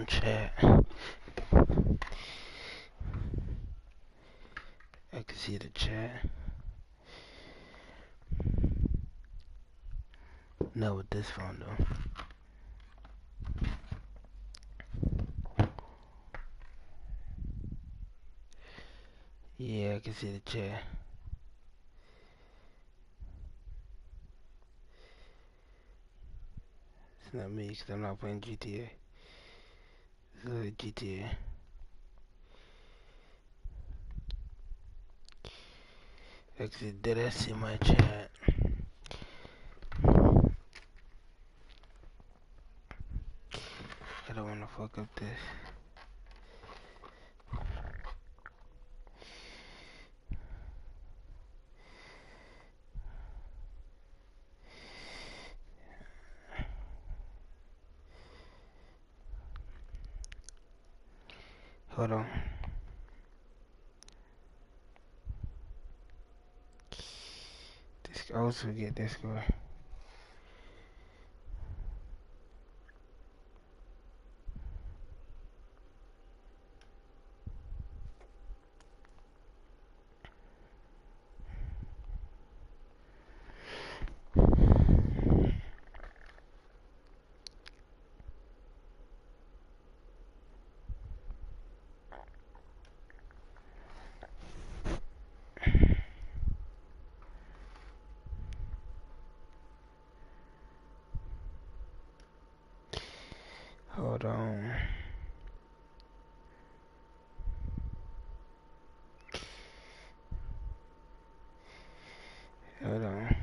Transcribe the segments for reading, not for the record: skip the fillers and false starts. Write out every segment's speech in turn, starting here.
chat. I can see the chat. Not with this phone though. Yeah, I can see the chat. It's not me because I'm not playing GTA. It's GTA. Actually, did I see my chat? I don't want to fuck up this. Hold on. I always forget this score. Hold on. Hold on.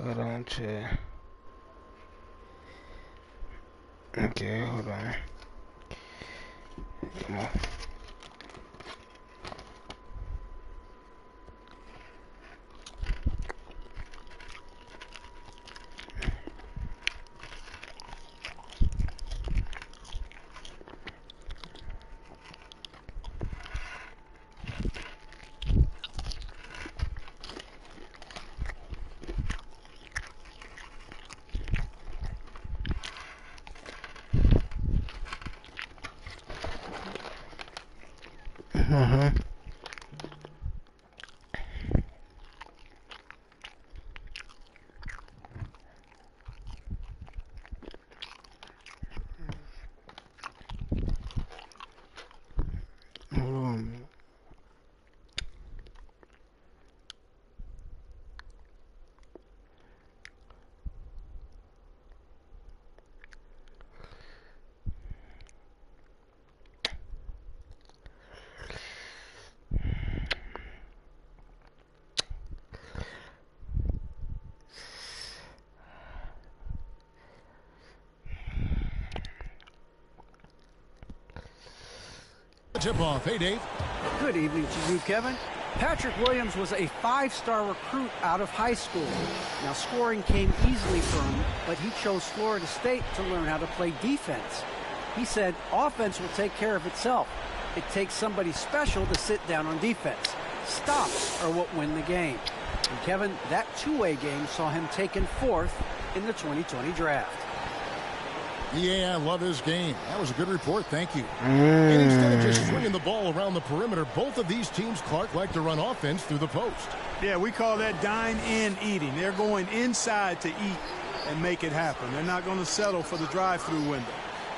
Hold on, chat. Okay, hold on. Come on. Tip-off. Hey, Dave. Good evening to you, Kevin. Patrick Williams was a five-star recruit out of high school. Now, scoring came easily for him, but he chose Florida State to learn how to play defense. He said, offense will take care of itself. It takes somebody special to sit down on defense. Stops are what win the game. And Kevin, that two-way game saw him taken fourth in the 2020 draft. Yeah, I love his game. That was a good report. Thank you. And instead of just swinging the ball around the perimeter, both of these teams, Clark, like to run offense through the post. Yeah, we call that dine-in eating. They're going inside to eat and make it happen. They're not going to settle for the drive-through window.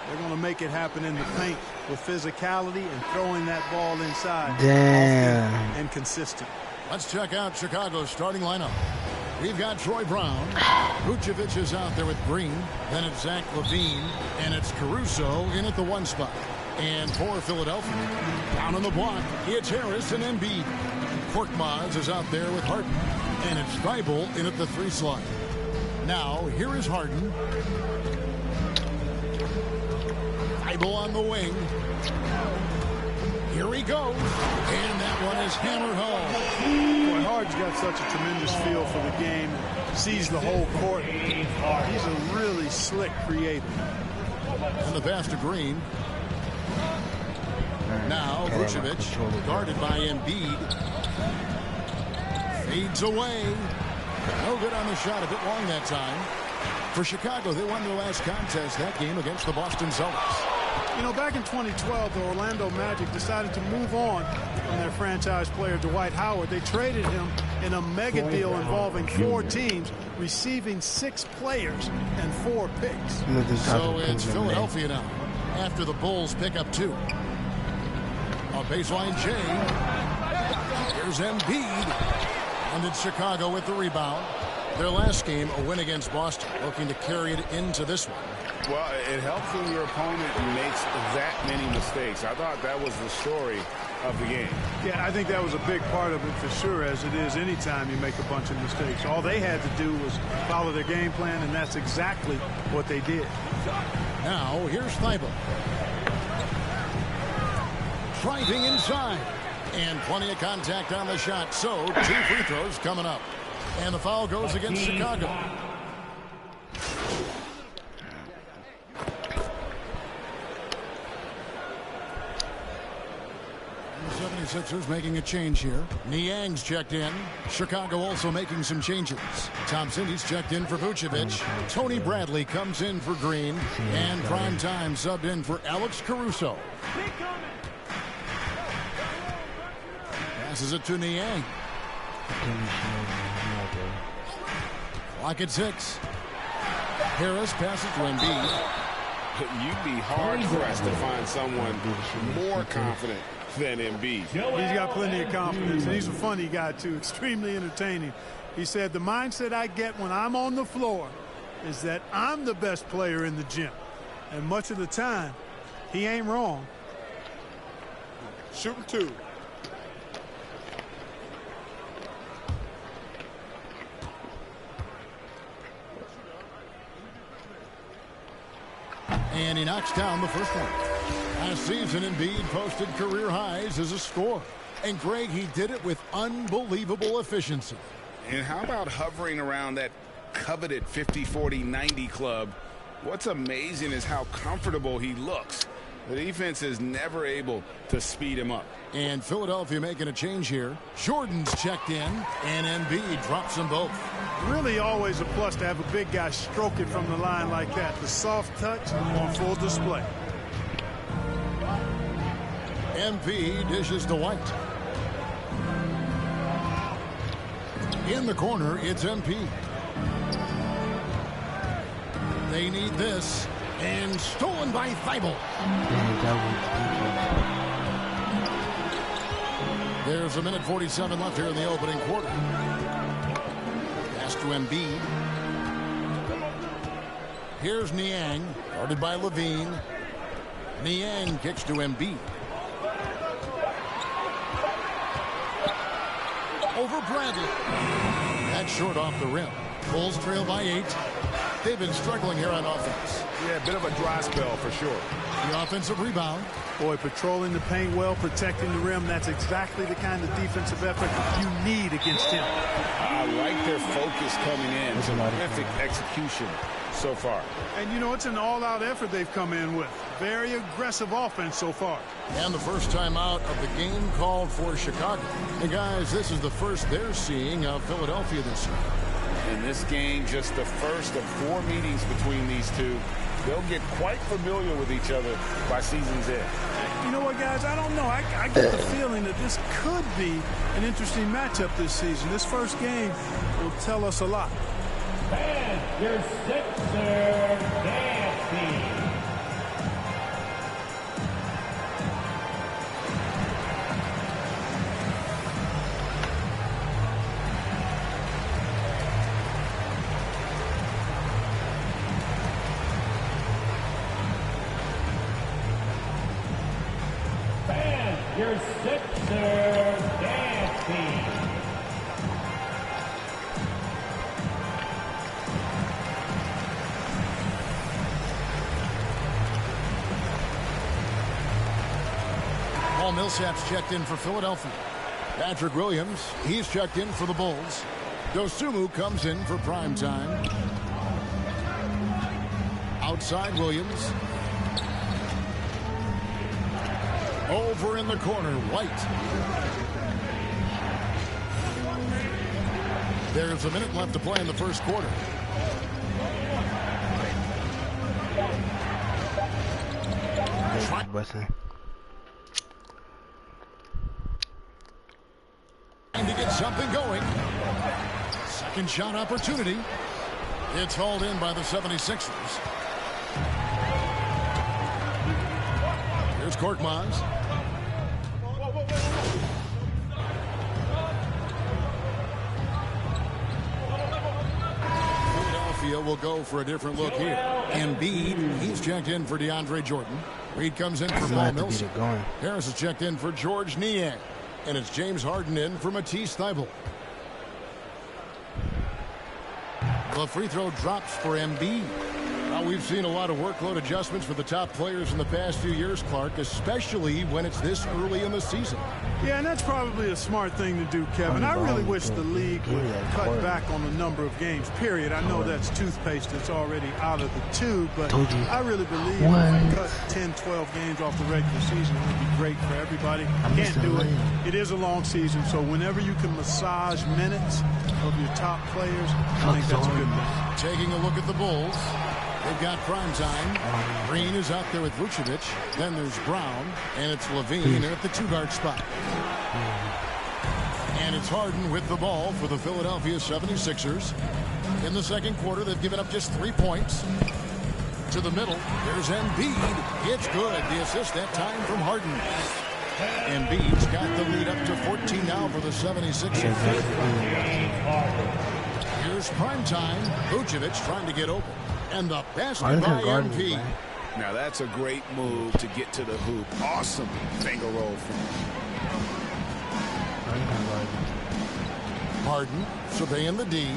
They're going to make it happen in the paint with physicality and throwing that ball inside. Damn. Often and consistent. Let's check out Chicago's starting lineup. We've got Troy Brown. Vucevic is out there with Green. Then it's Zach LaVine. And it's Caruso in at the 1 spot. And for Philadelphia, down on the block, it's Harris and Embiid. Korkmaz is out there with Harden. And it's Thibault in at the 3 slot. Now, here is Harden. Thibault on the wing. Here he goes. And that one is hammered home. Boy, Harden's got such a tremendous feel for the game. Sees the whole court. He's a really slick creator. And the pass to Green. Now, Vucevic, guarded by Embiid. Fades away. No good on the shot. A bit long that time. For Chicago, they won their last contest that game against the Boston Celtics. You know, back in 2012, the Orlando Magic decided to move on from their franchise player, Dwight Howard. They traded him in a mega deal involving 4 teams, receiving 6 players and 4 picks. So it's Philadelphia now, after the Bulls pick up 2. On baseline, Jay. Here's Embiid. And it's Chicago with the rebound. Their last game, a win against Boston, looking to carry it into this one. Well, it helps when your opponent makes that many mistakes. I thought that was the story of the game. Yeah, I think that was a big part of it for sure, as it is anytime you make a bunch of mistakes. All they had to do was follow their game plan, and that's exactly what they did. Now, here's Thibault. Driving inside. And plenty of contact on the shot. So, 2 free throws coming up. And the foul goes against Chicago. The 76ers making a change here. Niang's checked in. Chicago also making some changes. Thompson, he's checked in for Vucevic. Tony Bradley comes in for Green. And Prime Time subbed in for Alex Caruso. Passes it to Niang. Clock at 6. Harris passes to Embiid. You'd be hard-pressed to find someone more confident than Embiid. He's got plenty of confidence, and he's a funny guy, too, extremely entertaining. He said, the mindset I get when I'm on the floor is that I'm the best player in the gym. And much of the time, he ain't wrong. Shooting 2. And he knocks down the first one. Last season, Embiid posted career highs as a scorer. And, Greg, he did it with unbelievable efficiency. And how about hovering around that coveted 50-40-90 club? What's amazing is how comfortable he looks. The defense is never able to speed him up. And Philadelphia making a change here. Jordan's checked in, and Embiid drops them both. Really always a plus to have a big guy stroke it from the line like that. The soft touch on full display. MP dishes to White. In the corner, it's MP. They need this. And stolen by Thibault. There's a minute 47 left here in the opening quarter. Pass to Embiid. Here's Niang, guarded by LaVine. Niang kicks to Embiid. Over Bradley. That's short off the rim. Bulls trail by 8. They've been struggling here on offense. Yeah, a bit of a dry spell for sure. The offensive rebound. Boy, patrolling the paint well, protecting the rim. That's exactly the kind of defensive effort you need against him. I like their focus coming in. Terrific execution so far. And, you know, it's an all-out effort they've come in with. Very aggressive offense so far. And the first time out of the game called for Chicago. And, guys, this is the first they're seeing of Philadelphia this year. In this game, just the first of 4 meetings between these two. they'll get quite familiar with each other by season's end. You know what, guys? I don't know. I get the feeling that this could be an interesting matchup this season. This first game will tell us a lot. And your Sixer dancing. Your Sixer dancing. Paul Millsap's checked in for Philadelphia. Patrick Williams, he's checked in for the Bulls. Dosunmu comes in for prime time. Outside Williams. Over in the corner, White. There's a minute left to play in the first quarter. Trying to get something going. Second shot opportunity. It's hauled in by the 76ers. Here's Korkmaz. Philadelphia will go for a different look here. Embiid, he's checked in for DeAndre Jordan. Reed comes in for Paul Millsap. Harris is checked in for George Niang. And it's James Harden in for Matisse Thybulle. The free throw drops for Embiid. Now, we've seen a lot of workload adjustments for the top players in the past few years, Clark, especially when it's this early in the season. Yeah, and that's probably a smart thing to do, Kevin. I really wish the league would cut back on the number of games, period. I know that's toothpaste that's already out of the tube, but I really believe if you cut 10, 12 games off the regular season, it would be great for everybody. Can't do it. It is a long season, so whenever you can massage minutes of your top players, I think that's a good thing. Taking a look at the Bulls. They've got prime time. Green is out there with Vucevic. Then there's Brown. And it's Levine at the two-guard spot. And it's Harden with the ball for the Philadelphia 76ers. In the second quarter, they've given up just 3 points. To the middle, there's Embiid. It's good. The assist that time from Harden. Embiid's got the lead up to 14 now for the 76ers. Here's prime time. Vucevic trying to get open. And the basket by MP. Now that's a great move to get to the hoop. Awesome finger roll from Harden surveying the D.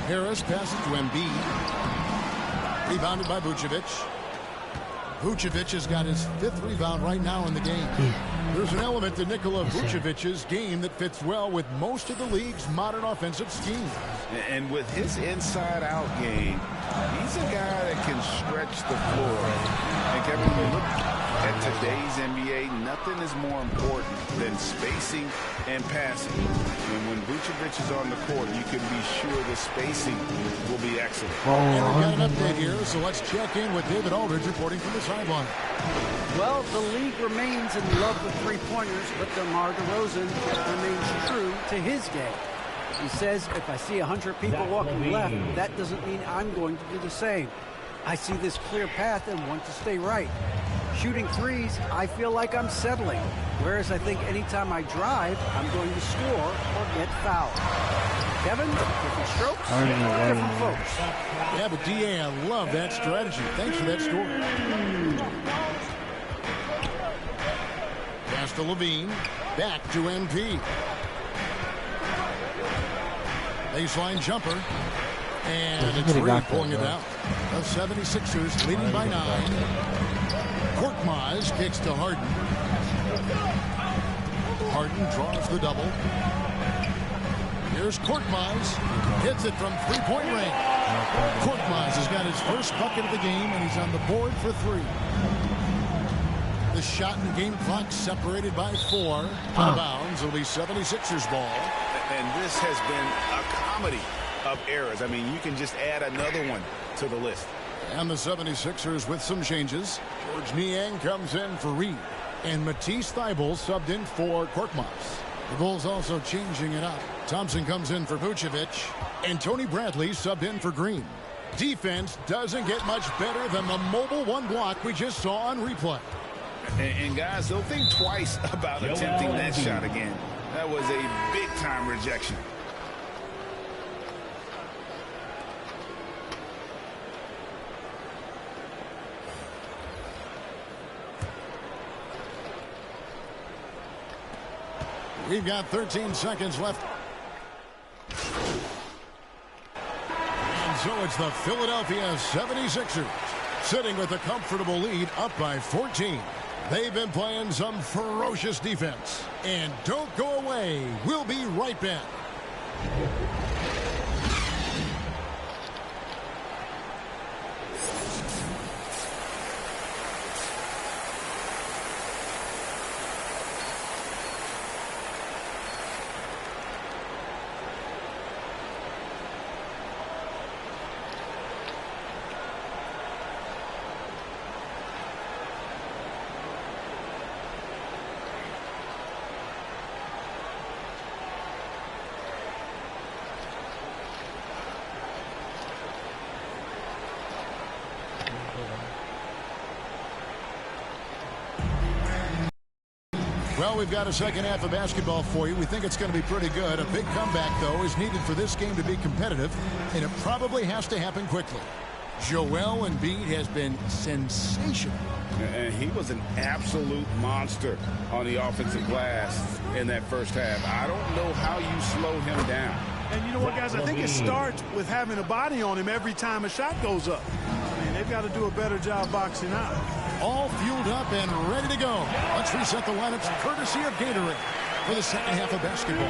Harris passes to Embiid. Rebounded by Vucevic. Vucevic has got his 5th rebound right now in the game. There's an element to Nikola Vucevic's game that fits well with most of the league's modern offensive scheme. And with his inside-out game, he's a guy that can stretch the floor. And Kevin, when you look at today's NBA, nothing is more important than spacing and passing. And when Vucevic is on the court, you can be sure the spacing will be excellent. And we've got an update here, so let's check in with David Aldridge reporting from the sideline. Well, the league remains in love with three-pointers, but DeMar DeRozan remains true to his game. He says, if I see 100 people walking left, that doesn't mean I'm going to do the same. I see this clear path and want to stay right. Shooting threes, I feel like I'm settling, whereas I think anytime I drive, I'm going to score or get fouled. Kevin, different strokes, different folks. Yeah, but DA, I love that strategy. Thanks for that story. Pass to Levine. Back to MP. Baseline jumper. And it's Reed pulling it out. The 76ers leading by 9. Korkmaz kicks to Harden. Harden draws the double. Here's Korkmaz. Hits it from three-point range. Korkmaz has got his first bucket of the game, and he's on the board for 3. The shot and game clock separated by 4. Out of bounds. It'll be 76ers ball. And this has been a comedy of errors. I mean, you can just add another one to the list. And the 76ers with some changes. George Niang comes in for Reed. And Matisse Thybulle subbed in for Korkmaz. The Bulls also changing it up. Thompson comes in for Vucevic. And Tony Bradley subbed in for Green. Defense doesn't get much better than the mobile one block we just saw on replay. And guys, they'll think twice about attempting that shot again. That was a big-time rejection. We've got 13 seconds left. And so it's the Philadelphia 76ers sitting with a comfortable lead up by 14. They've been playing some ferocious defense. And don't go away. We'll be right back. Well, we've got a second half of basketball for you. We think it's going to be pretty good. A big comeback, though, is needed for this game to be competitive, and it probably has to happen quickly. Joel Embiid has been sensational. And he was an absolute monster on the offensive glass in that first half. I don't know how you slow him down. And you know what, guys? I think it starts with having a body on him every time a shot goes up. I mean, they've got to do a better job boxing out. All fueled up and ready to go. Let's reset the lineups courtesy of Gatorade for the second half of basketball.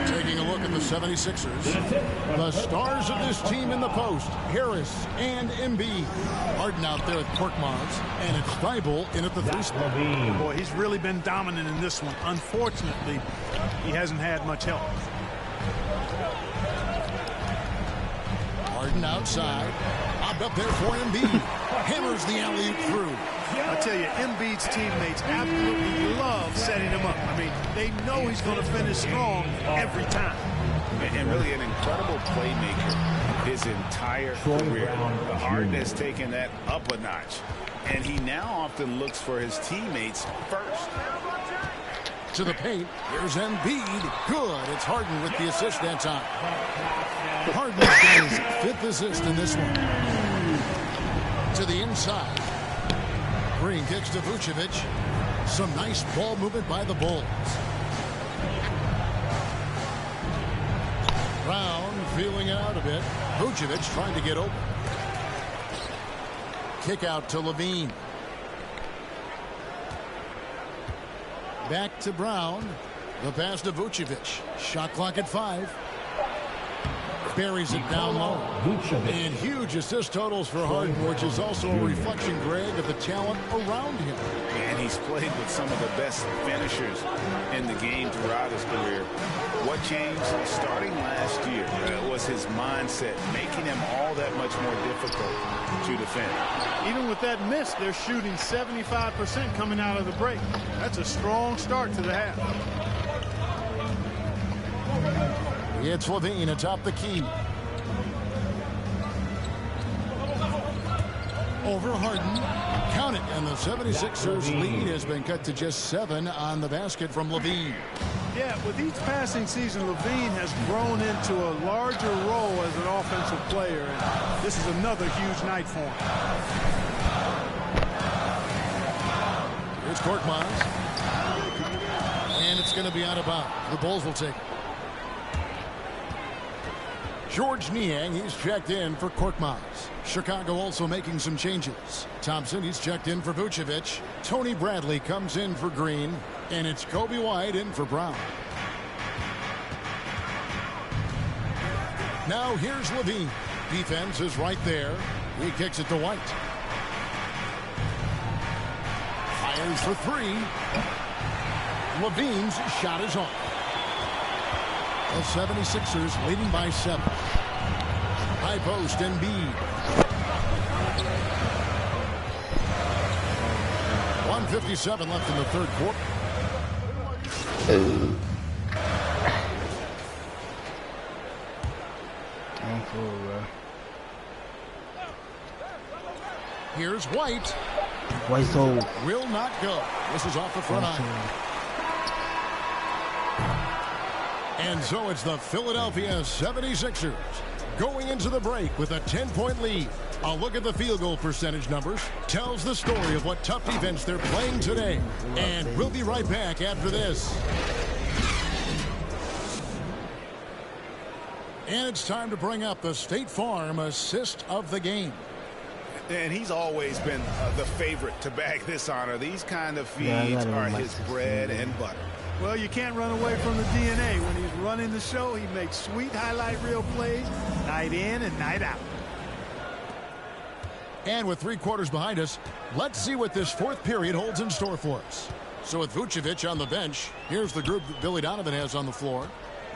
Taking a look at the 76ers. The stars of this team in the post, Harris and Embiid. Harden out there at Korkmaz, and it's Thybulle in at the 3 spot. Boy, he's really been dominant in this one. Unfortunately, he hasn't had much help. Harden outside. Lobbed up there for Embiid. Hammers the alley-oop through. I tell you, Embiid's teammates absolutely love setting him up. I mean, they know he's going to finish strong every time. And really an incredible playmaker his entire career. Harden has taken that up a notch. And he now often looks for his teammates first. To the paint. Here's Embiid. Good. It's Harden with the assist that time. Harden's got his 5th assist in this one. To the inside. Green kicks to Vucevic. Some nice ball movement by the Bulls. Brown feeling it out a bit. Vucevic trying to get open. Kick out to Levine. Back to Brown. The pass to Vucevic. Shot clock at 5. Buries it down low. And huge assist totals for Harden, which is also a reflection, Greg, of the talent around him. And he's played with some of the best finishers in the game throughout his career. What changed starting last year was his mindset, making him all that much more difficult to defend. Even with that miss, they're shooting 75% coming out of the break. That's a strong start to the half. It's Levine atop the key. Over Harden. Count it. And the 76ers lead has been cut to just 7 on the basket from Levine. Yeah, with each passing season, Levine has grown into a larger role as an offensive player. And this is another huge night for him. Here's Korkmaz. And it's going to be out of bounds. The Bulls will take it. George Niang, he's checked in for Korkmaz. Chicago also making some changes. Thompson, he's checked in for Vucevic. Tony Bradley comes in for Green. And it's Kobe White in for Brown. Now here's Levine. Defense is right there. He kicks it to White. Fires for 3. Levine's shot is off. The 76ers leading by 7. high post, Embiid. 1:57 left in the third quarter. I'm full, bro. Here's White. White soul. Will not go. This is off the front iron. And so it's the Philadelphia 76ers going into the break with a 10-point lead. A look at the field goal percentage numbers tells the story of what tough defense they're playing today. And we'll be right back after this. And it's time to bring up the State Farm assist of the game. And he's always been the favorite to bag this honor. These kind of feeds are his bread and butter. Well, you can't run away from the DNA. When he's running the show, he makes sweet highlight reel plays night in and night out. And with 3 quarters behind us, let's see what this fourth period holds in store for us. So with Vucevic on the bench, here's the group that Billy Donovan has on the floor.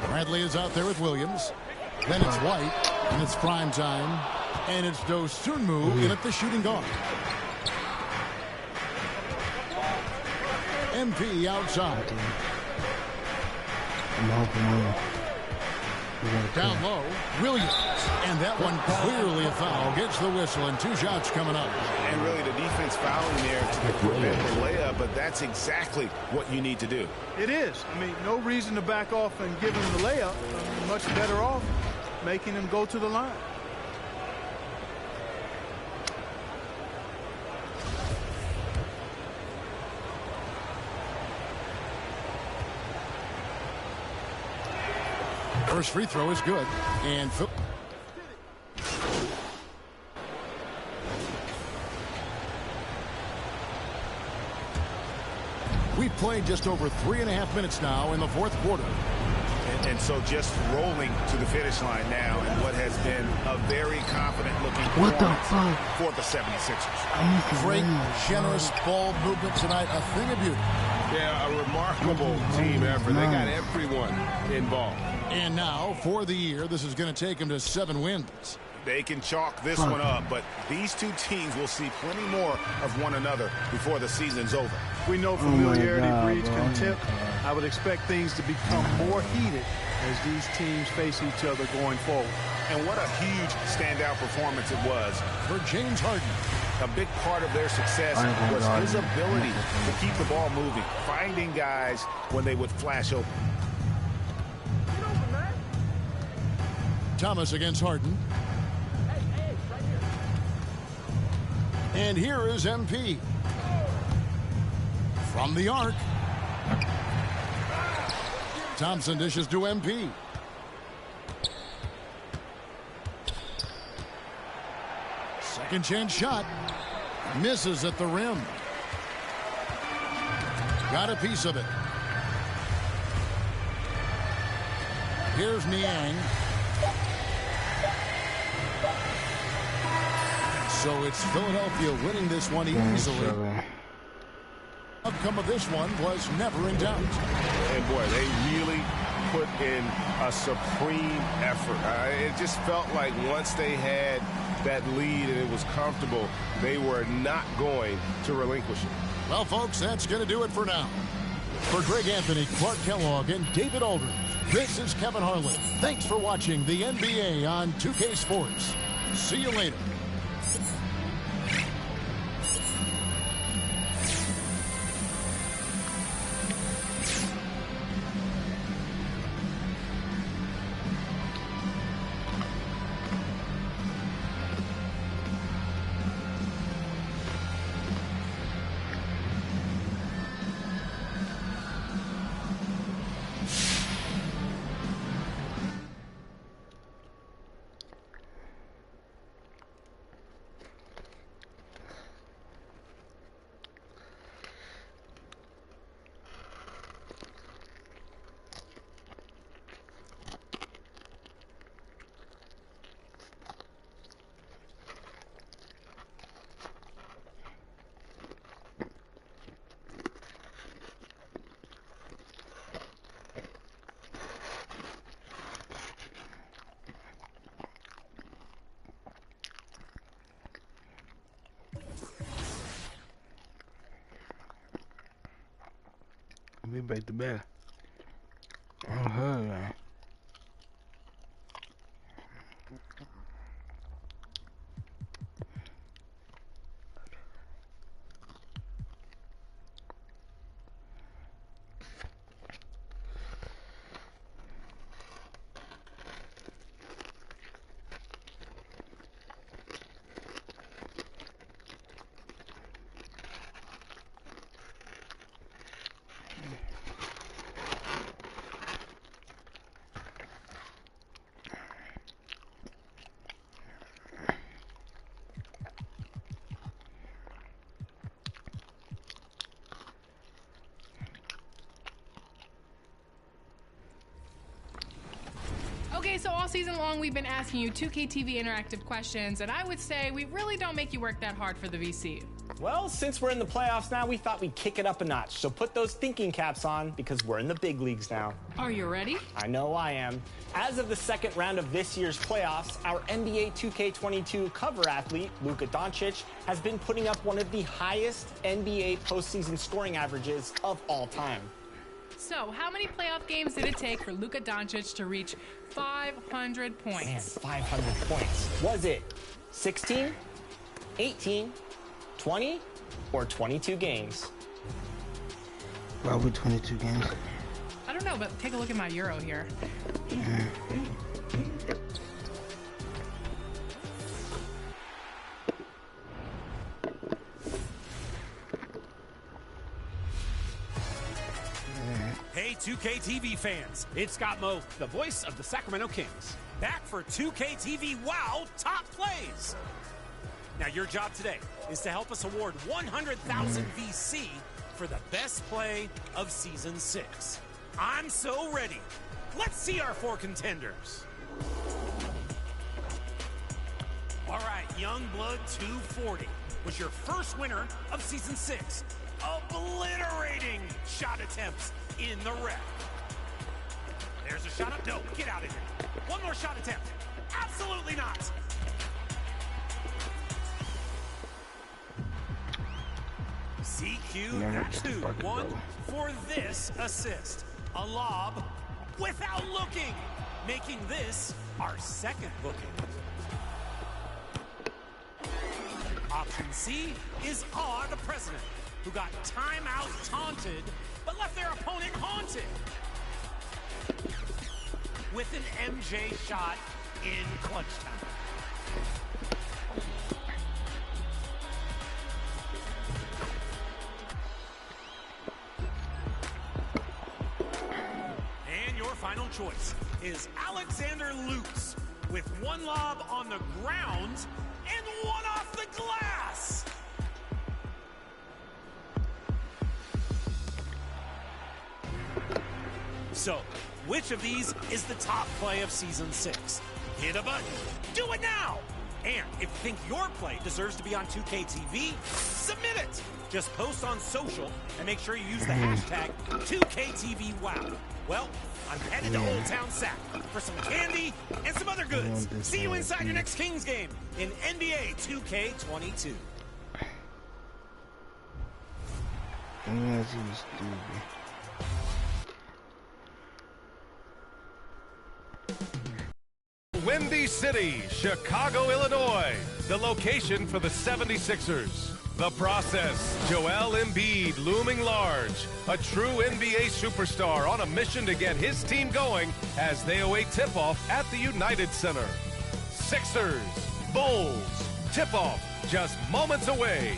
Bradley is out there with Williams. Then it's White, and it's prime time. And it's Dosunmu in at the shooting guard. MP outside. Down low, Williams. And that one clearly a foul. Gets the whistle and 2 shots coming up. And really the defense fouling there to prevent the layup, but that's exactly what you need to do. It is. I mean, no reason to back off and give him the layup. I mean, much better off making him go to the line. First free throw is good. And we've played just over 3.5 minutes now in the fourth quarter. And so just rolling to the finish line now in what has been a very confident looking performance for the 76ers. Great, generous ball movement tonight. A thing of beauty. Yeah, a remarkable team effort. They got everyone involved. And now, for the year, this is going to take them to 7 wins. They can chalk this one up, but these two teams will see plenty more of one another before the season's over. We know familiarity breeds contempt. I would expect things to become more heated as these teams face each other going forward. And what a huge standout performance it was for James Harden. A big part of their success was his ability to keep the ball moving, finding guys when they would flash open. Thomas against Harden. And here is MP. From the arc. Thompson dishes to MP. Second chance shot. Misses at the rim. Got a piece of it. Here's Niang. So it's Philadelphia winning this one easily. Outcome of this one was never in doubt. And boy, they really put in a supreme effort. It just felt like once they had that lead and it was comfortable, they were not going to relinquish it. Well, folks, that's going to do it for now. For Greg Anthony, Clark Kellogg, and David Aldridge, this is Kevin Harlan. Thanks for watching the NBA on 2K Sports. See you later. me back to back. Oh, hell yeah. Okay, so all season long we've been asking you 2K TV interactive questions, and I would say we really don't make you work that hard for the VC. Well, since we're in the playoffs now, we thought we'd kick it up a notch. So put those thinking caps on because we're in the big leagues now. Are you ready? I know I am. As of the second round of this year's playoffs, our NBA 2K22 cover athlete, Luka Doncic, has been putting up one of the highest NBA postseason scoring averages of all time. So, how many playoff games did it take for Luka Doncic to reach 500 points? Man, 500 points. Was it 16, 18, 20, or 22 games? Probably 22 games. I don't know, but take a look at my Euro here. Hey, 2K TV fans, it's Scott Moe, the voice of the Sacramento Kings, back for 2K TV WOW Top Plays. Now, your job today is to help us award 100,000 VC for the best play of Season 6. I'm so ready. Let's see our 4 contenders. All right, Youngblood 240 was your first winner of Season 6. Obliterating shot attempts in the rec. There's a shot up. No, get out of here. One more shot attempt. Absolutely not. CQ2 for this assist. A lob without looking, making this our second booking. Option C is R, the president, who got timeout taunted, but left their opponent haunted. With an MJ shot in clutch time. And your final choice is Alexander Lutz with one lob on the ground and one off the glass. So, which of these is the top play of Season 6? Hit a button. Do it now! And if you think your play deserves to be on 2K TV, submit it! Just post on social and make sure you use the hashtag 2KTVWOW. Well, I'm headed to Old Town Sac for some candy and some other goods. See you inside your next Kings game in NBA 2K22. Windy City, Chicago, Illinois, the location for the 76ers. The process, Joel Embiid looming large, a true NBA superstar on a mission to get his team going as they await tip-off at the United Center. Sixers, Bulls, tip-off just moments away.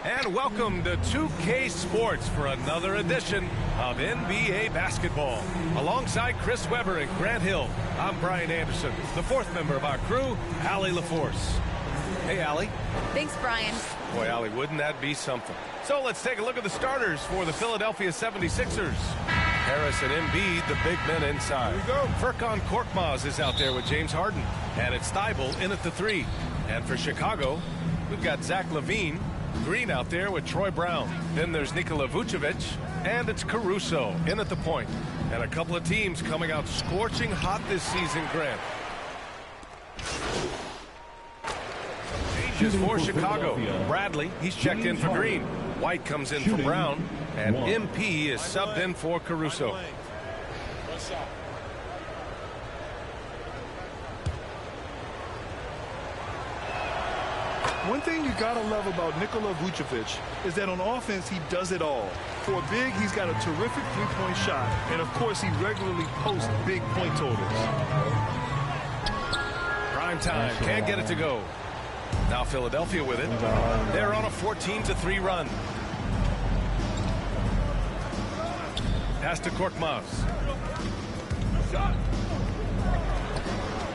And welcome to 2K Sports for another edition of NBA basketball. Alongside Chris Webber and Grant Hill, I'm Brian Anderson, the fourth member of our crew, Allie LaForce. Hey, Allie. Thanks, Brian. Boy, Allie, wouldn't that be something? So let's take a look at the starters for the Philadelphia 76ers. Harris and Embiid, the big men inside. Here we go. Furkan Korkmaz is out there with James Harden. And it's Thibault in at the 3. And for Chicago, we've got Zach LaVine. Green out there with Troy Brown. Then there's Nikola Vucevic, and it's Caruso in at the point. And a couple of teams coming out scorching hot this season, Grant. switches for Chicago. Bradley, he's checked in for Green. White comes in for Brown. And MP is subbed in for Caruso. One thing you got to love about Nikola Vucevic is that on offense, he does it all. For a big, he's got a terrific three-point shot. And, of course, he regularly posts big point totals. Prime time. Can't get it to go. Now Philadelphia with it. They're on a 14-3 run. Pass to Korkmaz.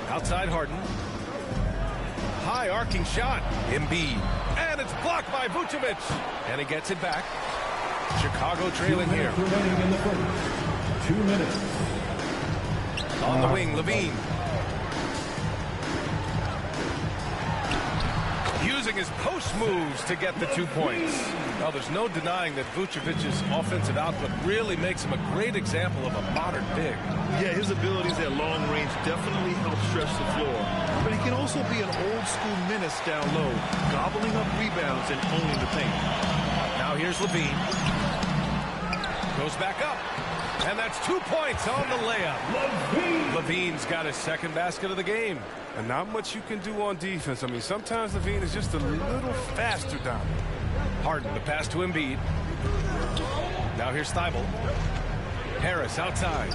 Outside Harden. High arcing shot. Embiid. And it's blocked by Vucevic. And he gets it back. Chicago trailing here. 2 minutes. On the wing, Levine. Using his post moves to get the 2 points. Now, there's no denying that Vucevic's offensive output really makes him a great example of a modern big. Yeah, his abilities at long range definitely help stretch the floor. But he can also be an old-school menace down low, gobbling up rebounds and owning the paint. Now here's Levine. Goes back up. And that's 2 points on the layup. Levine's got his second basket of the game. And not much you can do on defense. I mean, sometimes Levine is just a little faster down. Harden, the pass to Embiid. Now here's Thibault. Harris outside.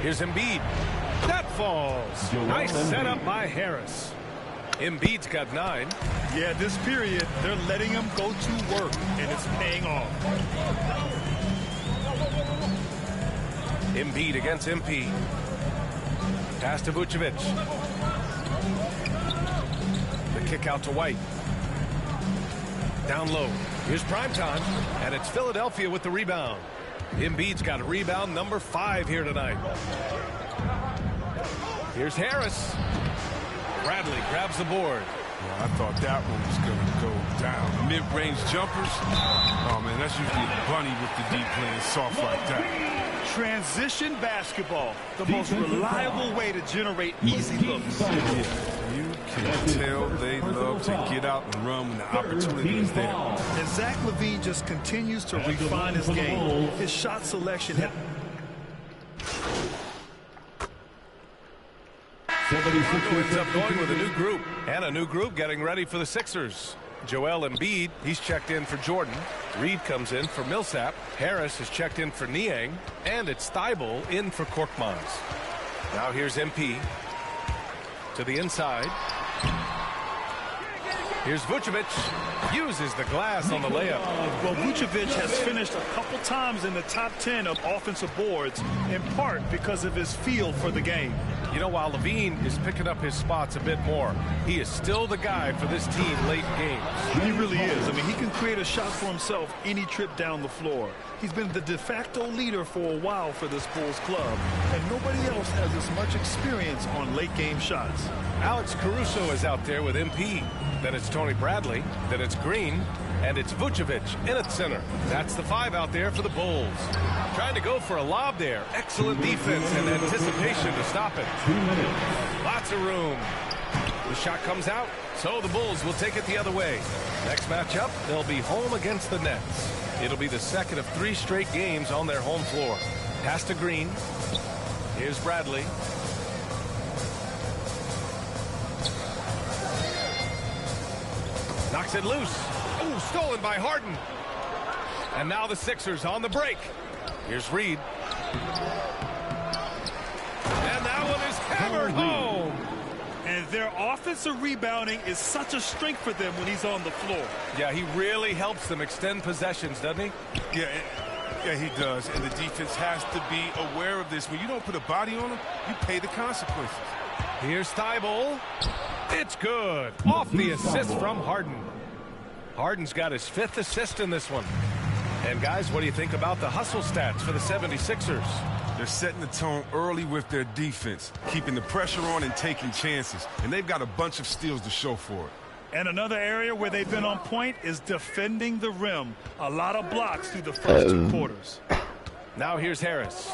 Here's Embiid. That falls. Nice setup by Harris. Embiid's got 9. Yeah, this period, they're letting him go to work, and it's paying off. Embiid against MP. Pass to Vucevic. The kick out to White. Down low. Here's primetime, and it's Philadelphia with the rebound. Embiid's got a rebound number 5 here tonight. Here's Harris. Bradley grabs the board. Yeah, I thought that one was going to go down. Mid-range jumpers. Oh, man, that's usually a bunny with the deep playing soft like that. Transition basketball, the most reliable way to generate easy looks. Yeah, you can tell they love to get out and run when the opportunity is there. And Zach LaVine just continues to refine his game. His shot selection has... Ends up going with a new group. And a new group getting ready for the Sixers. Joel Embiid, he's checked in for Jordan. Reed comes in for Millsap. Harris is checked in for Niang. And it's Thibault in for Korkmaz. Now here's MP. To the inside. Here's Vucevic. Uses the glass on the layup. Well, Vucevic has finished a couple times in the top 10 of offensive boards, in part because of his feel for the game. You know, while Levine is picking up his spots a bit more, he is still the guy for this team late in games. He really is. I mean, he can create a shot for himself any trip down the floor. He's been the de facto leader for a while for this Bulls club, and nobody else has as much experience on late game shots. Alex Caruso is out there with MP. Then it's Tony Bradley. Then it's Green. And it's Vucevic in at center. That's the 5 out there for the Bulls. Trying to go for a lob there. Excellent defense and anticipation to stop it. 2 minutes. Lots of room. The shot comes out, so the Bulls will take it the other way. Next matchup, they'll be home against the Nets. It'll be the second of 3 straight games on their home floor. Pass to Green. Here's Bradley. Knocks it loose. Oh, stolen by Harden. And now the Sixers on the break. Here's Reed. And that one is hammered home. And their offensive rebounding is such a strength for them when he's on the floor. Yeah, he really helps them extend possessions, doesn't he? Yeah, he does. And the defense has to be aware of this. When you don't put a body on him, you pay the consequences. Here's Thibault. It's good. Off the assist from Harden. Harden's got his 5th assist in this one. And guys, what do you think about the hustle stats for the 76ers? They're setting the tone early with their defense, keeping the pressure on and taking chances. And they've got a bunch of steals to show for it. And another area where they've been on point is defending the rim. A lot of blocks through the first 2 quarters. Now here's Harris.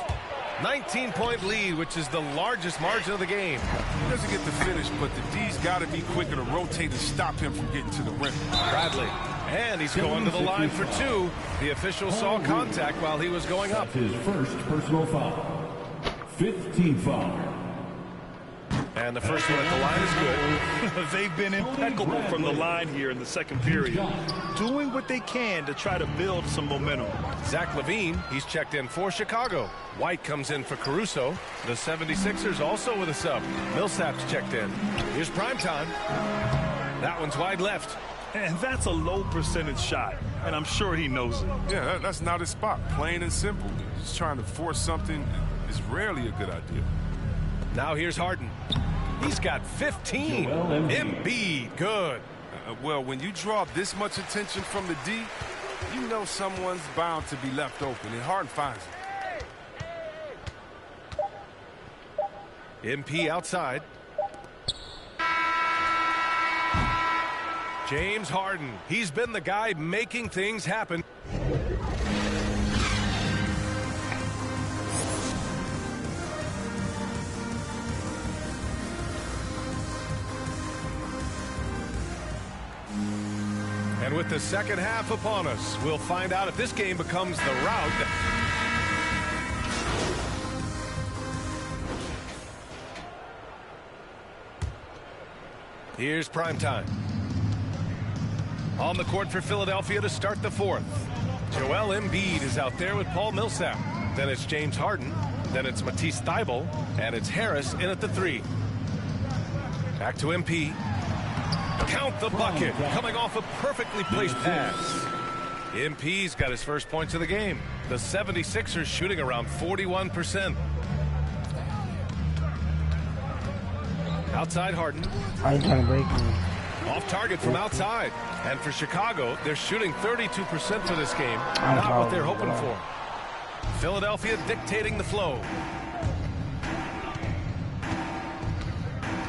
19-point lead, which is the largest margin of the game. He doesn't get the finish, but the D's got to be quicker to rotate and stop him from getting to the rim. Bradley. And he's going to the line for two. The official saw contact while he was going up. His first personal foul. 15th foul. And the first one at the line is good. They've been impeccable from the line here in the second period, doing what they can to try to build some momentum. Zach LaVine, he's checked in for Chicago. White comes in for Caruso. The 76ers also with a sub. Millsap's checked in. Here's Primetime. That one's wide left. And that's a low percentage shot, and I'm sure he knows it. Yeah, that's not his spot. Plain and simple. Just trying to force something is rarely a good idea. Now here's Harden. He's got 15. Embiid, good. Well, when you draw this much attention from the D, you know someone's bound to be left open, and Harden finds it. MP outside. James Harden. He's been the guy making things happen. And with the second half upon us, we'll find out if this game becomes the rout. Here's Primetime. On the court for Philadelphia to start the fourth. Joel Embiid is out there with Paul Millsap. Then it's James Harden. Then it's Matisse Thybulle. And it's Harris in at the three. Back to MP. Count the bucket. Coming off a perfectly placed pass. MP's got his first points of the game. The 76ers shooting around 41%. Outside Harden. Off target from outside. And for Chicago, they're shooting 32% for this game. Not what they're hoping for. Philadelphia dictating the flow.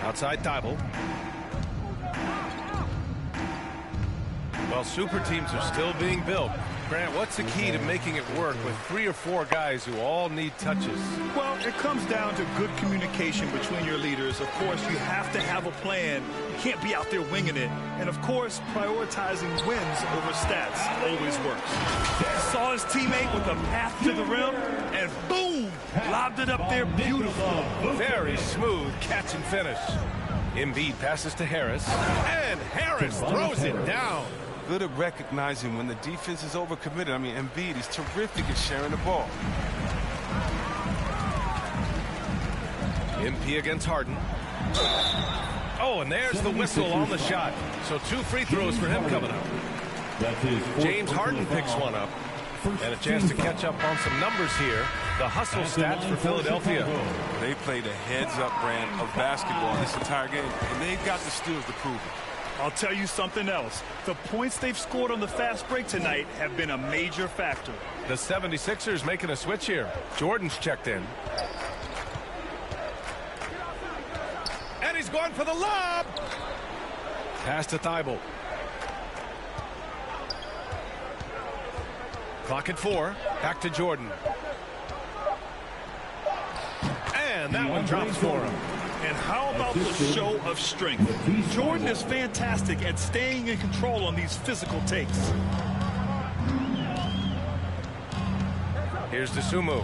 Outside Thybulle. Well, super teams are still being built. Grant, what's the key to making it work with 3 or 4 guys who all need touches? Well, it comes down to good communication between your leaders. Of course, you have to have a plan. You can't be out there winging it. And, of course, prioritizing wins over stats always works. Saw his teammate with a path to the rim, and boom, lobbed it up there beautiful. Very smooth catch and finish. Embiid passes to Harris, and Harris throws it down. Good at recognizing when the defense is overcommitted. I mean, Embiid is terrific at sharing the ball. MP against Harden. Oh, and there's the whistle on the shot. So 2 free throws for him coming up. James Harden picks one up. And a chance to catch up on some numbers here. The hustle stats for Philadelphia. They played a heads-up brand of basketball this entire game, and they've got the steals to prove it. I'll tell you something else. The points they've scored on the fast break tonight have been a major factor. The 76ers making a switch here. Jordan's checked in. And he's going for the lob. Pass to Thybulle. Clock at 4. Back to Jordan. And that one drops for him. And how about the show of strength? Jordan is fantastic at staying in control on these physical takes. Here's Dosunmu.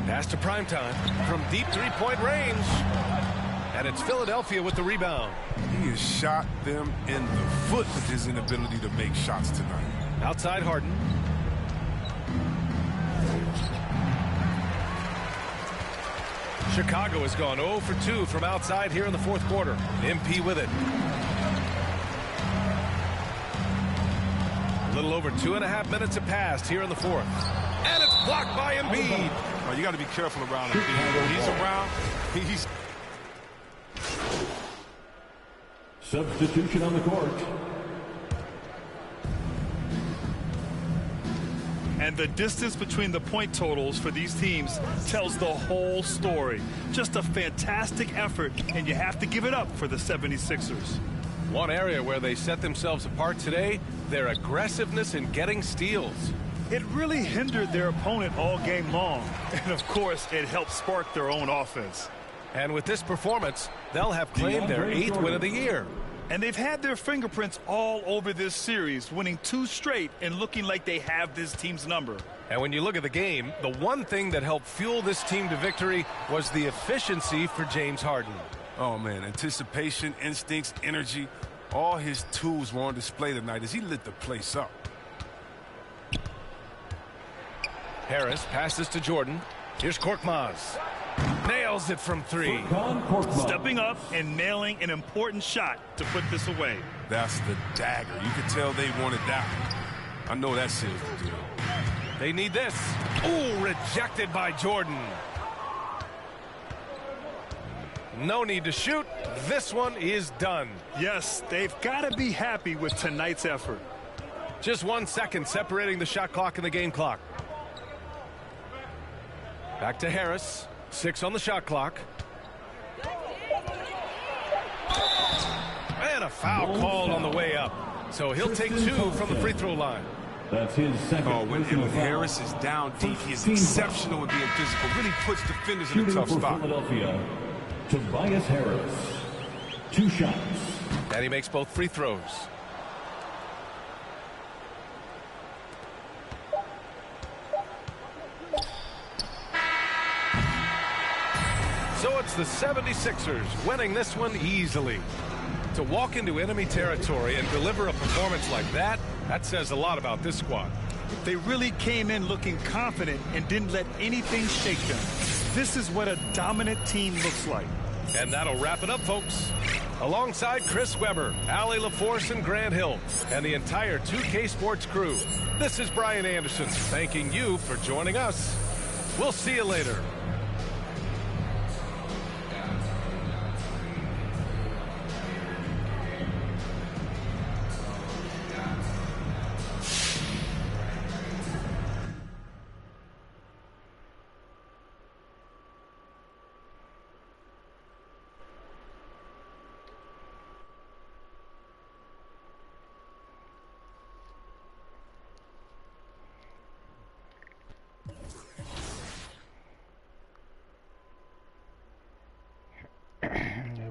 Pass to Primetime from deep three-point range. And it's Philadelphia with the rebound. He has shot them in the foot with his inability to make shots tonight. Outside Harden. Chicago has gone 0 for 2 from outside here in the fourth quarter. MP with it. A little over 2.5 minutes have passed here in the fourth. And it's blocked by Embiid. Oh, you got to be careful around Embiid. When he's around, he's... Substitution on the court. And the distance between the point totals for these teams tells the whole story. Just a fantastic effort, and you have to give it up for the 76ers. One area where they set themselves apart today, their aggressiveness in getting steals. It really hindered their opponent all game long. And, of course, it helped spark their own offense. And with this performance, they'll have claimed their 8th win of the year. And they've had their fingerprints all over this series, winning 2 straight and looking like they have this team's number. And when you look at the game, the one thing that helped fuel this team to victory was the efficiency for James Harden. Oh, man, anticipation, instincts, energy, all his tools were on display tonight as he lit the place up. Harris passes to Jordan. Here's Korkmaz. Nails it from 3. Stepping up and nailing an important shot to put this away. That's the dagger. You could tell they wanted that one. I know that seals the deal. They need this. Ooh, rejected by Jordan. No need to shoot. This one is done. Yes, they've got to be happy with tonight's effort. Just 1 second separating the shot clock and the game clock. Back to Harris. 6 on the shot clock. And a foul called on the way up. So he'll take 2 from the free throw line. That's his second. Oh, when Harris is down deep, he is exceptional at being physical. Really puts defenders in a tough spot. Philadelphia, Tobias Harris. 2 shots. And he makes both free throws. So it's the 76ers winning this one easily. To walk into enemy territory and deliver a performance like that, that says a lot about this squad. They really came in looking confident and didn't let anything shake them. This is what a dominant team looks like. And that'll wrap it up, folks. Alongside Chris Webber, Allie LaForce, and Grant Hill, and the entire 2K Sports crew, this is Brian Anderson thanking you for joining us. We'll see you later.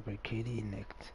By KD next.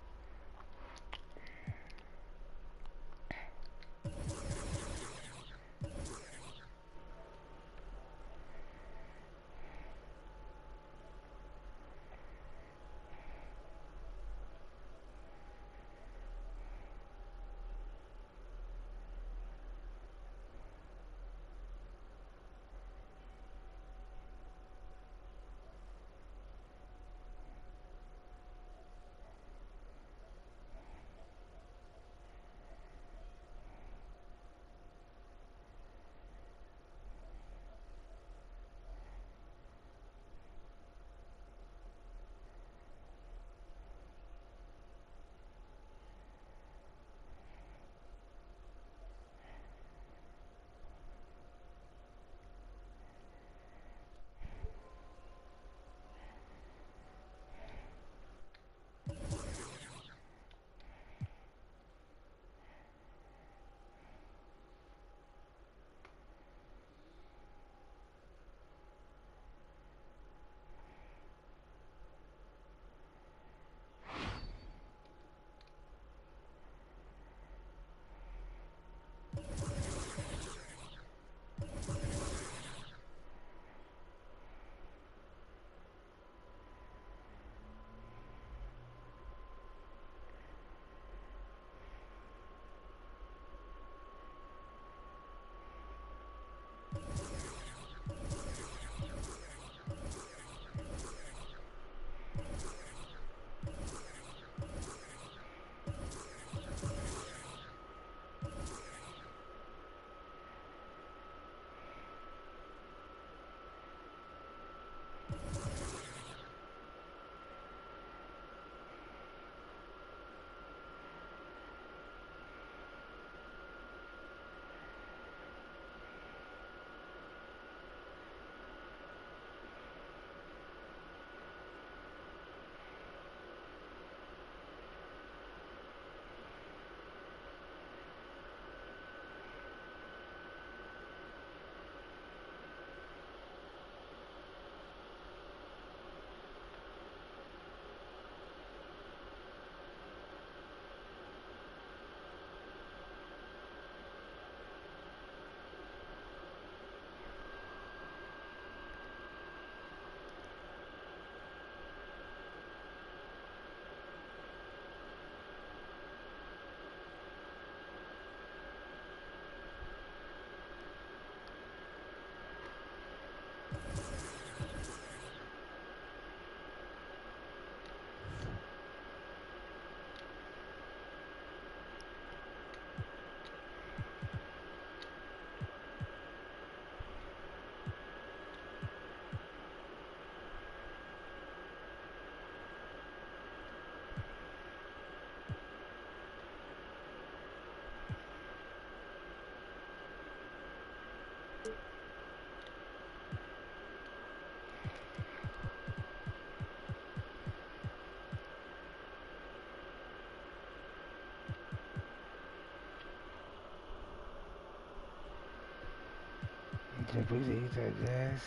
Just put the Utah Jazz.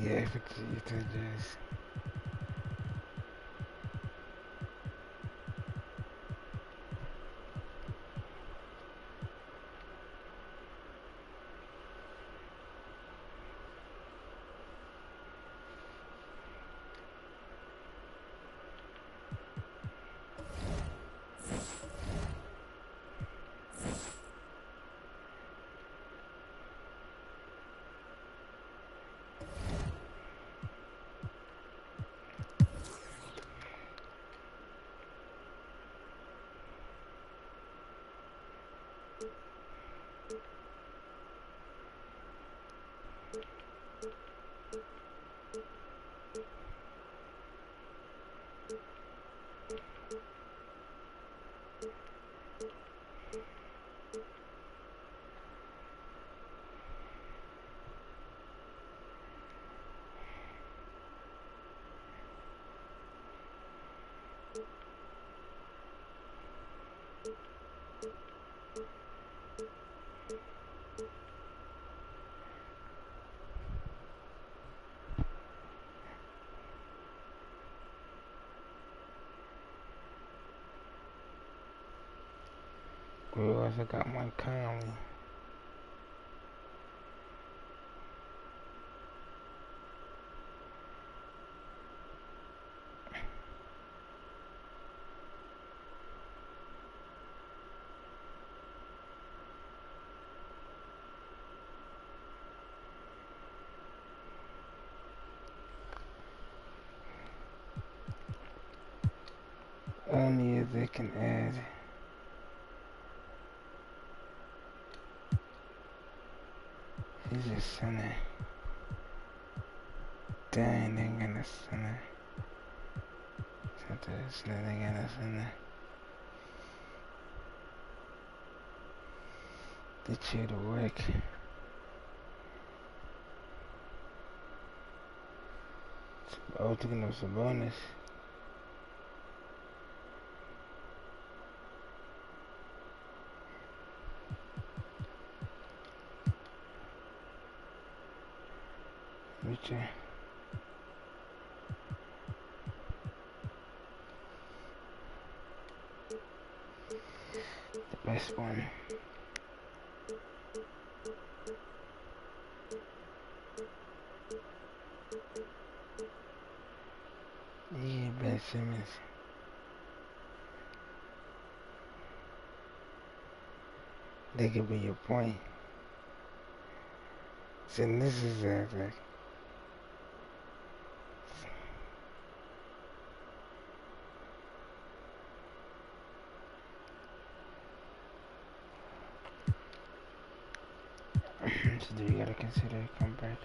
Yeah, put the Utah Jazz. We also got MyCareer. Only if they can add he's a center. Dang, they got a center. Center, they got a center. They cheer to work. Oh, taking up some bonus. Richard. The best one. Yeah, Ben Simmons. They could be your point. So this is like so do you gotta consider a comeback?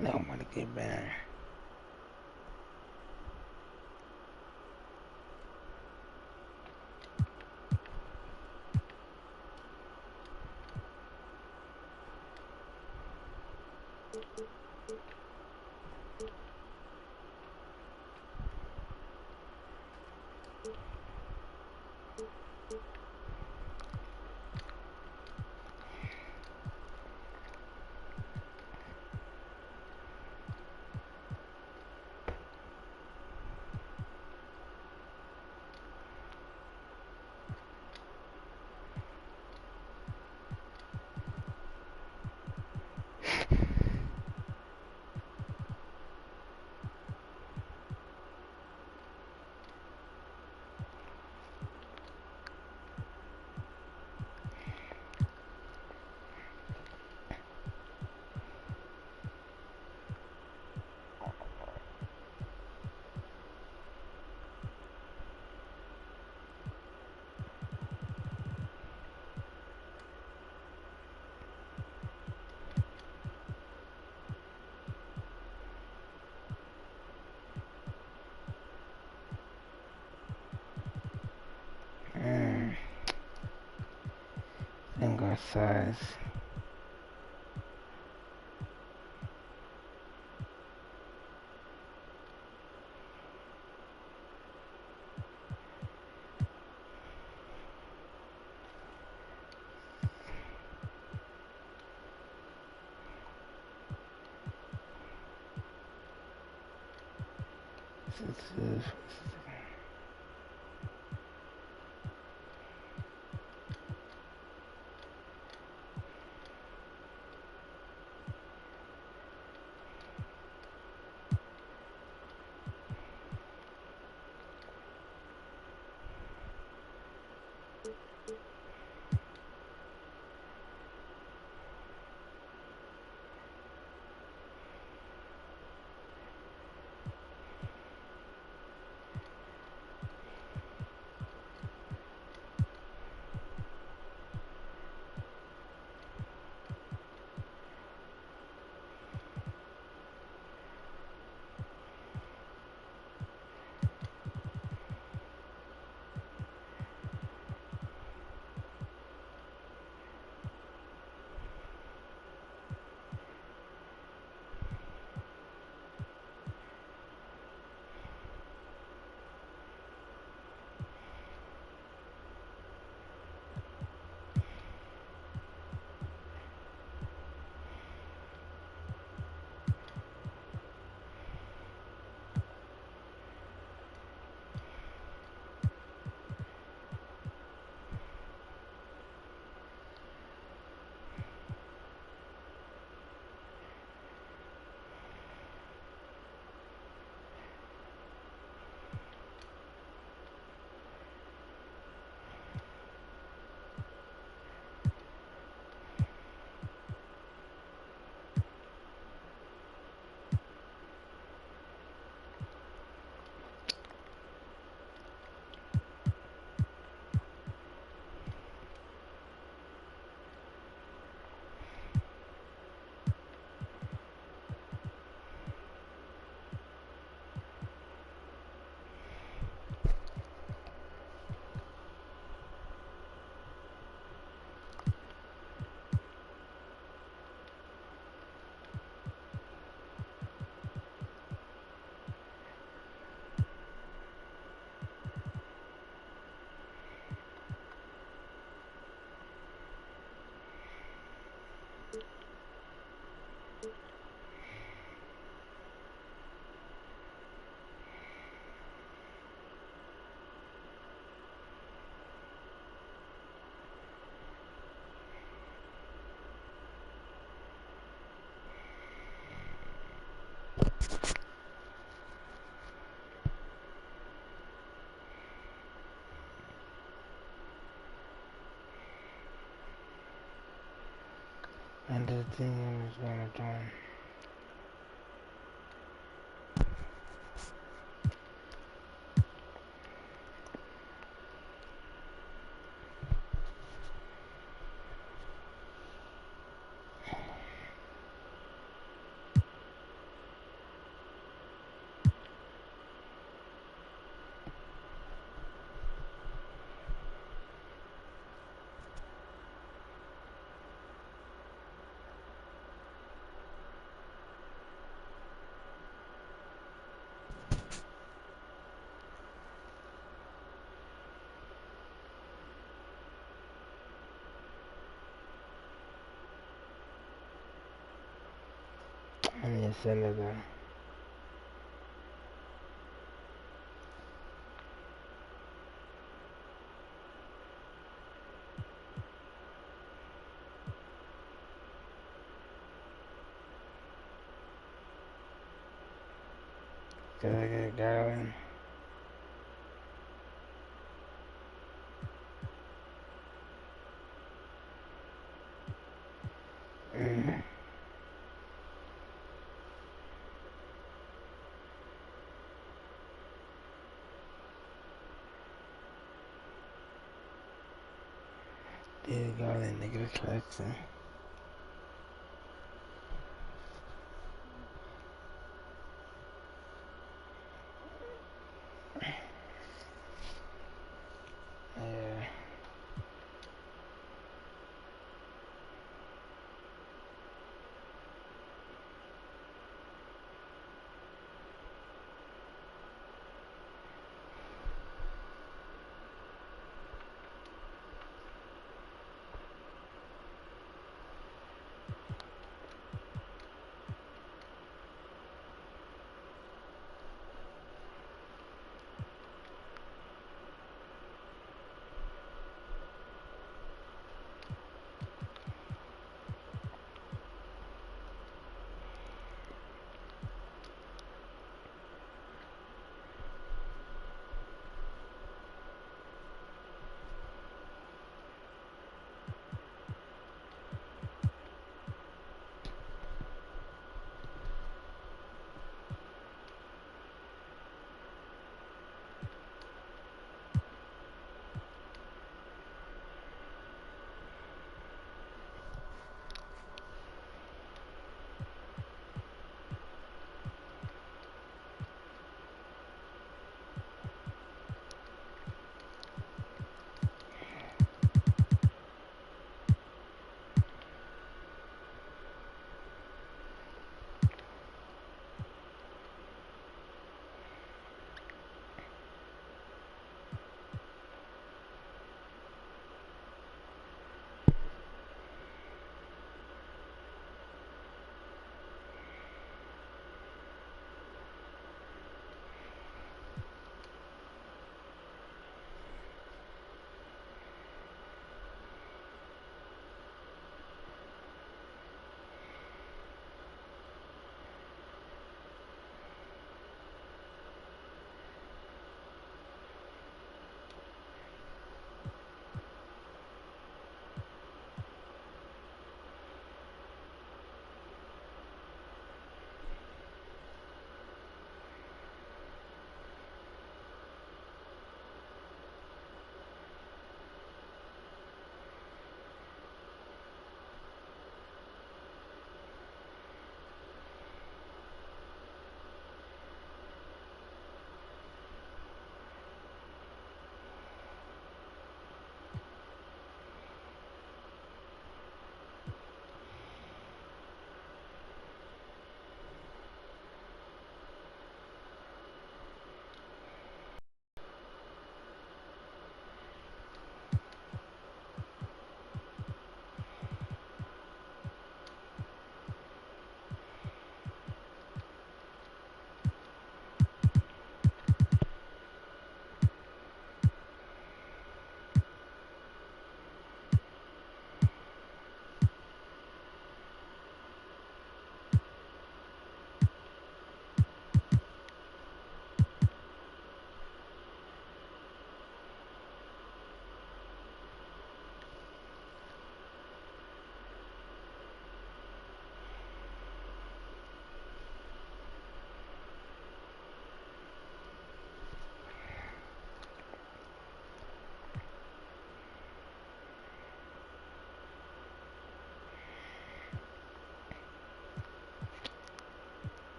No, I'm gonna get better. Finger size. This is And the team is gonna turn. I need to send it there. Gotta get going. There you go, then nigga collection. Yeah.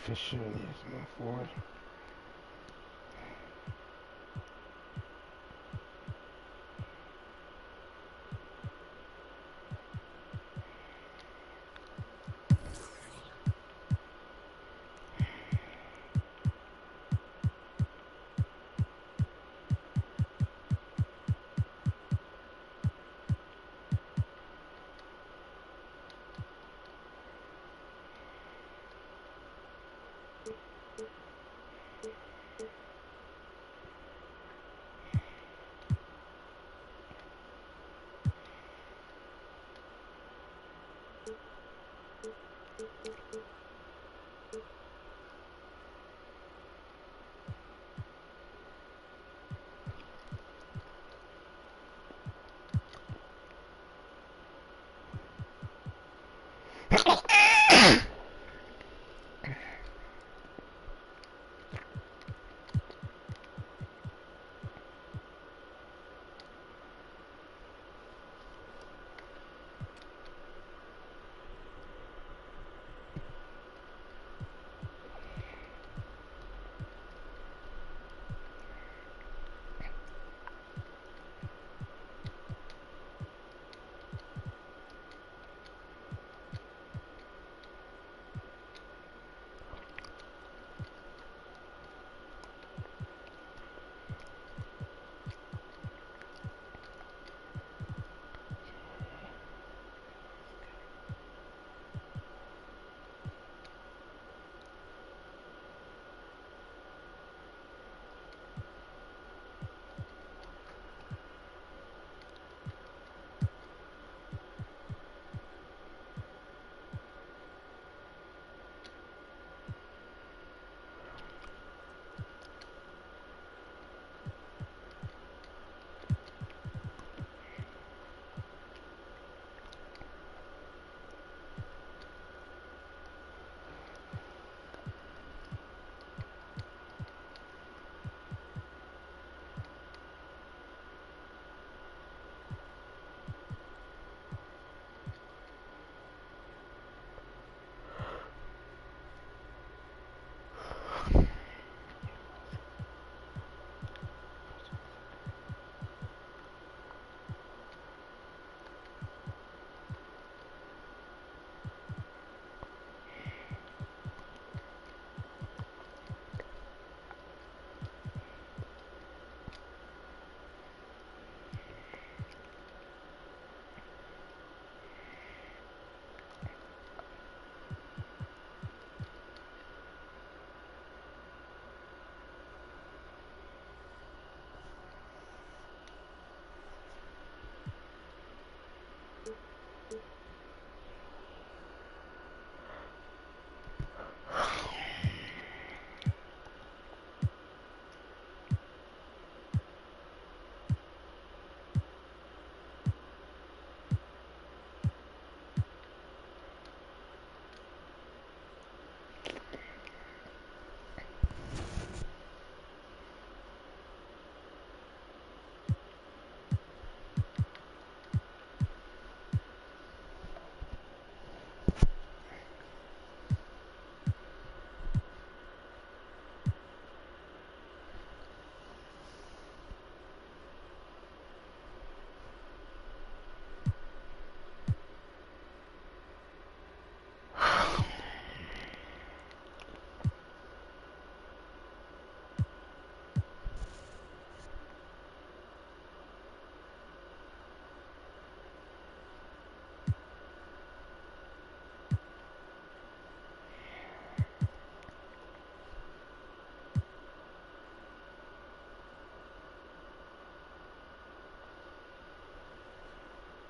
Fisher, yes, my forward.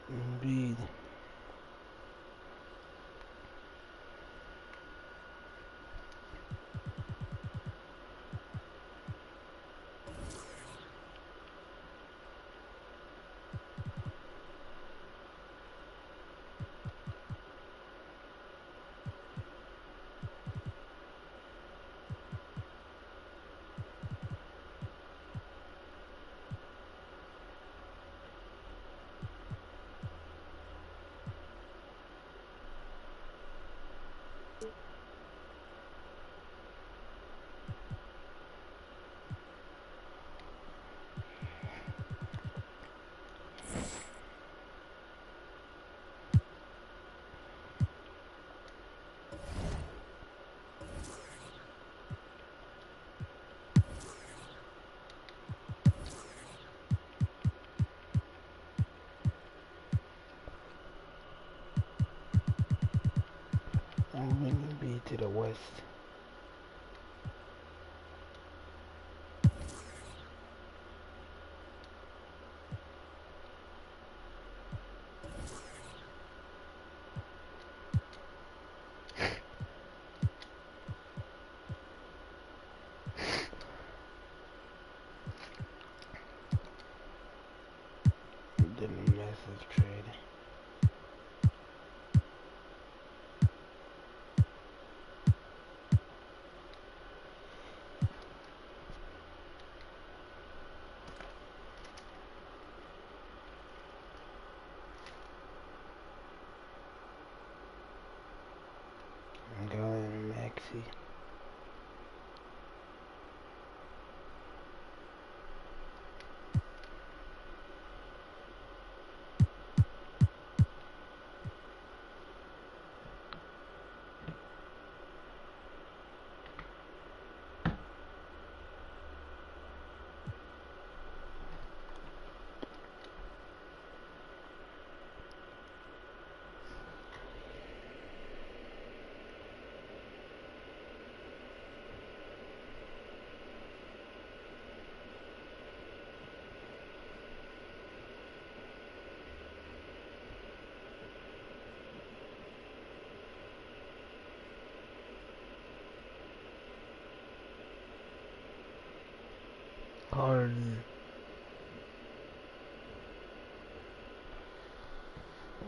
Indeed. West. Didn't message trade. I'm going Maxi. Harden.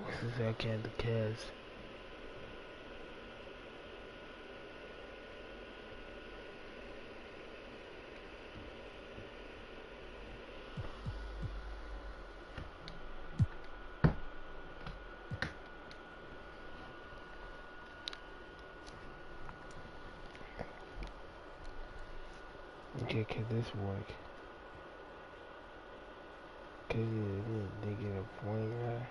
What's the second? The Cavs. Okay, can this work? Can they get a point guy?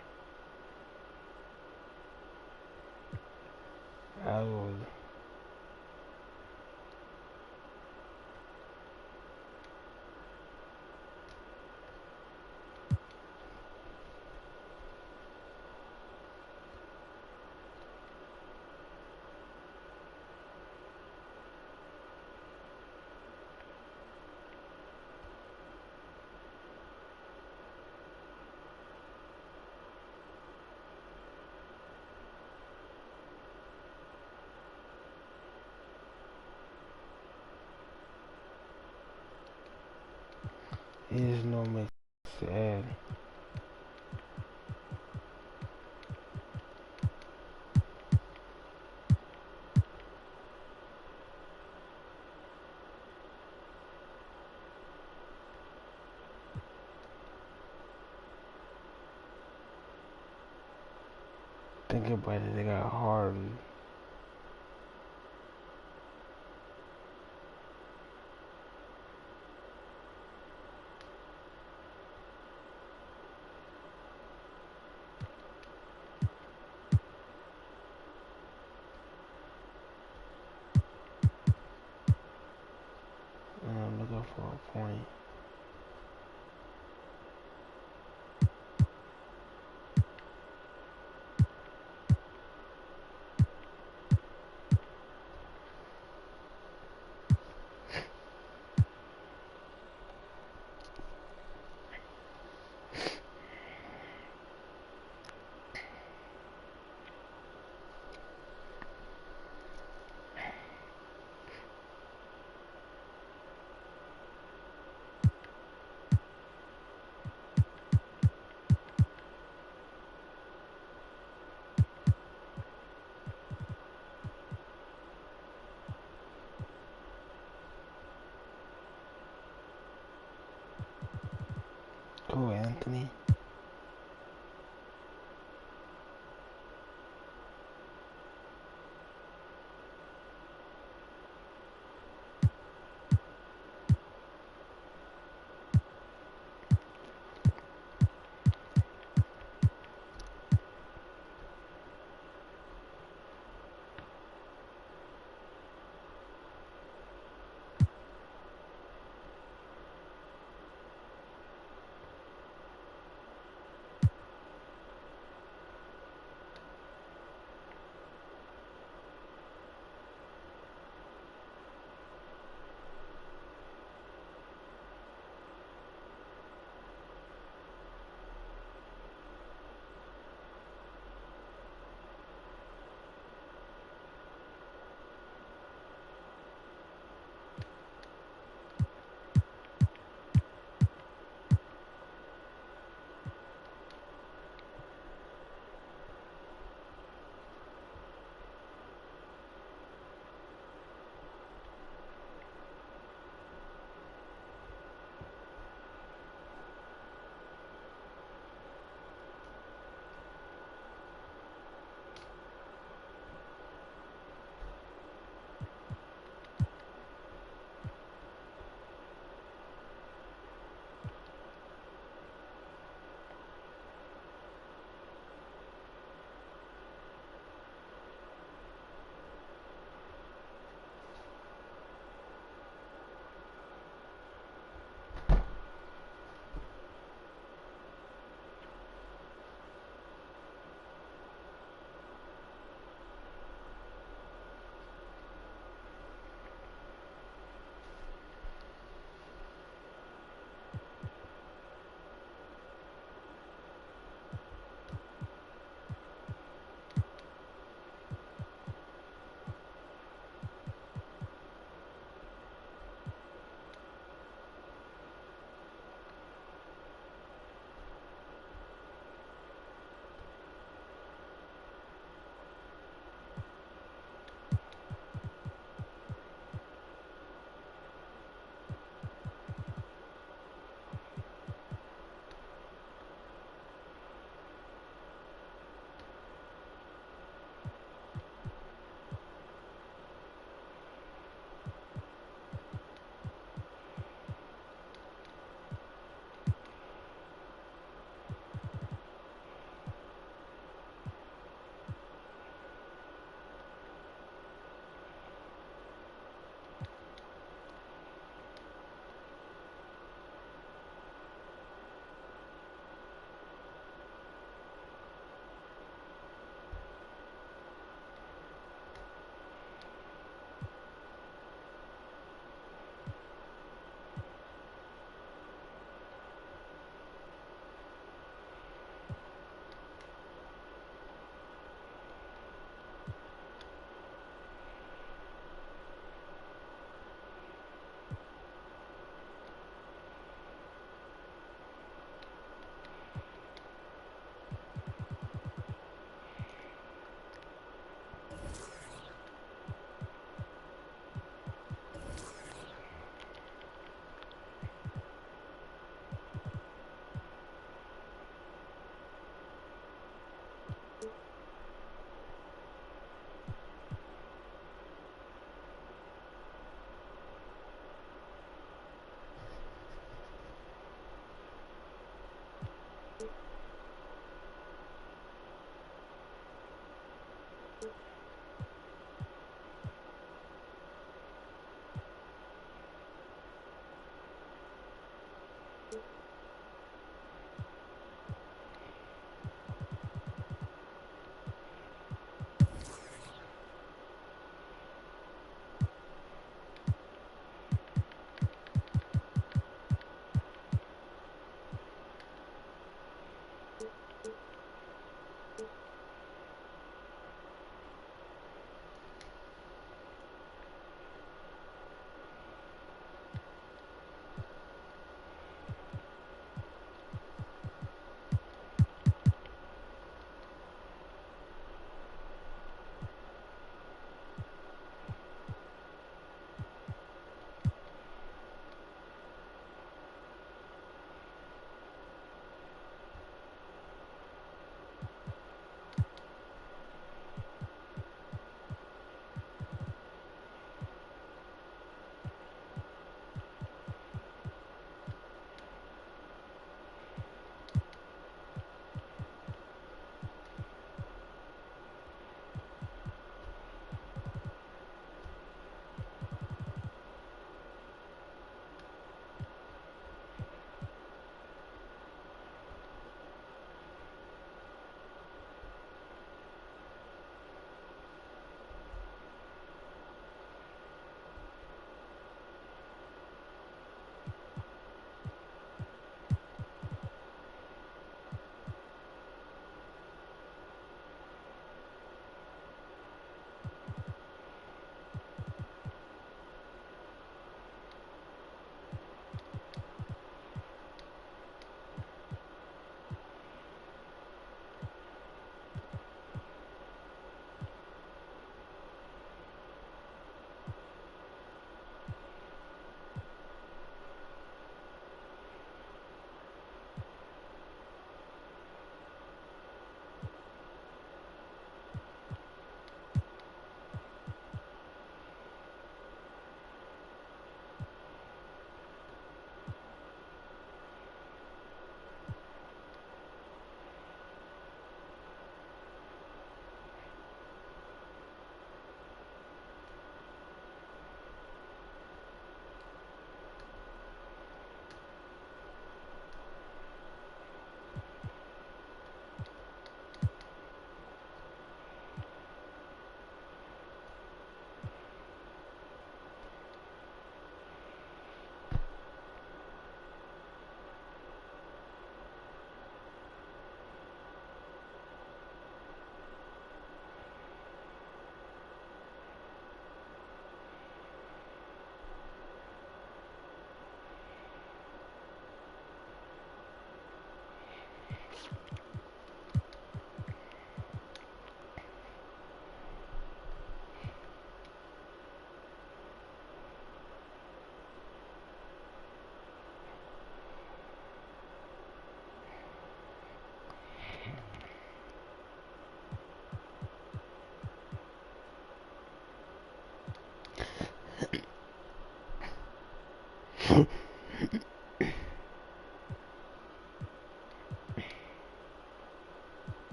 I would. It just don't make sad. Think about it, they got Harden. And I'm looking for a point.